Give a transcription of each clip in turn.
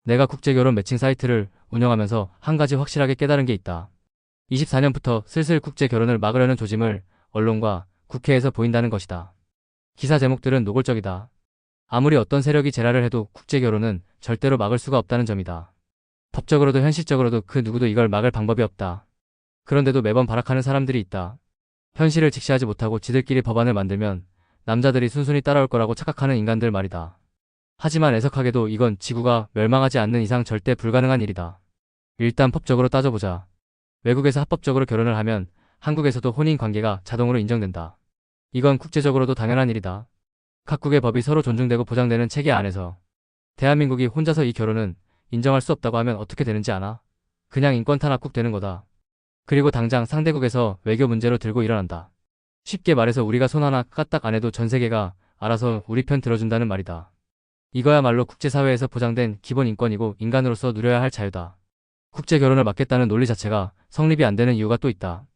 내가 국제결혼 매칭 사이트를 운영하면서 한 가지 확실하게 깨달은 게 있다. 24년부터 슬슬 국제결혼을 막으려는 조짐을 언론과 국회에서 보인다는 것이다. 기사 제목들은 노골적이다. 아무리 어떤 세력이 제라를 해도 국제결혼은 절대로 막을 수가 없다는 점이다. 법적으로도 현실적으로도 그 누구도 이걸 막을 방법이 없다. 그런데도 매번 발악하는 사람들이 있다. 현실을 직시하지 못하고 지들끼리 법안을 만들면 남자들이 순순히 따라올 거라고 착각하는 인간들 말이다. 하지만 애석하게도 이건 지구가 멸망하지 않는 이상 절대 불가능한 일이다. 일단 법적으로 따져보자. 외국에서 합법적으로 결혼을 하면 한국에서도 혼인관계가 자동으로 인정된다. 이건 국제적으로도 당연한 일이다. 각국의 법이 서로 존중되고 보장되는 체계 안에서 대한민국이 혼자서 이 결혼은 인정할 수 없다고 하면 어떻게 되는지 아나? 그냥 인권 탄압국 되는 거다. 그리고 당장 상대국에서 외교 문제로 들고 일어난다. 쉽게 말해서 우리가 손 하나 까딱 안 해도 전 세계가 알아서 우리 편 들어준다는 말이다. 이거야말로 국제사회에서 보장된 기본 인권이고 인간으로서 누려야 할 자유다. 국제결혼을 막겠다는 논리 자체가 성립이 안 되는 이유가 또 있다.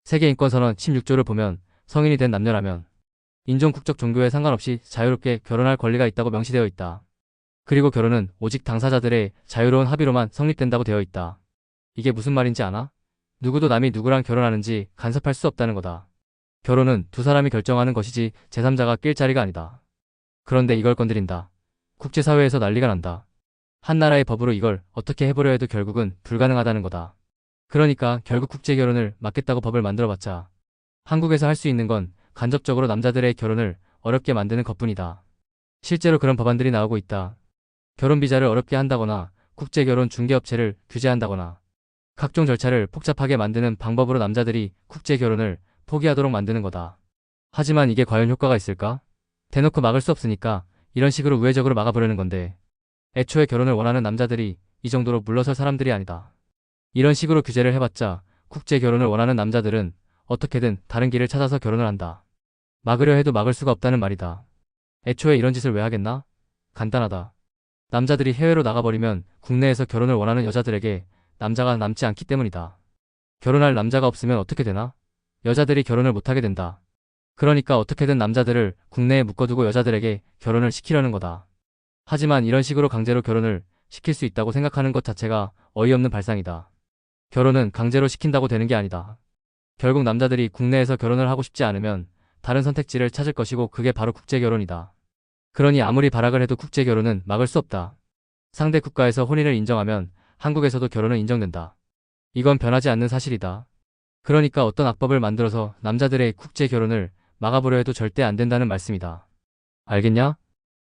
세계인권선언 16조를 보면 성인이 된 남녀라면 인종, 국적, 종교에 상관없이 자유롭게 결혼할 권리가 있다고 명시되어 있다. 그리고 결혼은 오직 당사자들의 자유로운 합의로만 성립된다고 되어 있다. 이게 무슨 말인지 아나? 누구도 남이 누구랑 결혼하는지 간섭할 수 없다는 거다. 결혼은 두 사람이 결정하는 것이지 제3자가 낄 자리가 아니다. 그런데 이걸 건드린다. 국제사회에서 난리가 난다. 한 나라의 법으로 이걸 어떻게 해보려 해도 결국은 불가능하다는 거다. 그러니까 결국 국제결혼을 막겠다고 법을 만들어봤자 한국에서 할 수 있는 건 간접적으로 남자들의 결혼을 어렵게 만드는 것뿐이다. 실제로 그런 법안들이 나오고 있다. 결혼비자를 어렵게 한다거나 국제결혼 중개업체를 규제한다거나 각종 절차를 복잡하게 만드는 방법으로 남자들이 국제결혼을 포기하도록 만드는 거다. 하지만 이게 과연 효과가 있을까? 대놓고 막을 수 없으니까 이런 식으로 우회적으로 막아보려는 건데 애초에 결혼을 원하는 남자들이 이 정도로 물러설 사람들이 아니다. 이런 식으로 규제를 해봤자 국제결혼을 원하는 남자들은 어떻게든 다른 길을 찾아서 결혼을 한다. 막으려 해도 막을 수가 없다는 말이다. 애초에 이런 짓을 왜 하겠나? 간단하다. 남자들이 해외로 나가버리면 국내에서 결혼을 원하는 여자들에게 남자가 남지 않기 때문이다. 결혼할 남자가 없으면 어떻게 되나? 여자들이 결혼을 못하게 된다. 그러니까 어떻게든 남자들을 국내에 묶어두고 여자들에게 결혼을 시키려는 거다. 하지만 이런 식으로 강제로 결혼을 시킬 수 있다고 생각하는 것 자체가 어이없는 발상이다. 결혼은 강제로 시킨다고 되는 게 아니다. 결국 남자들이 국내에서 결혼을 하고 싶지 않으면 다른 선택지를 찾을 것이고 그게 바로 국제결혼이다. 그러니 아무리 발악을 해도 국제결혼은 막을 수 없다. 상대 국가에서 혼인을 인정하면 한국에서도 결혼은 인정된다. 이건 변하지 않는 사실이다. 그러니까 어떤 악법을 만들어서 남자들의 국제결혼을 막아보려 해도 절대 안 된다는 말씀이다. 알겠냐?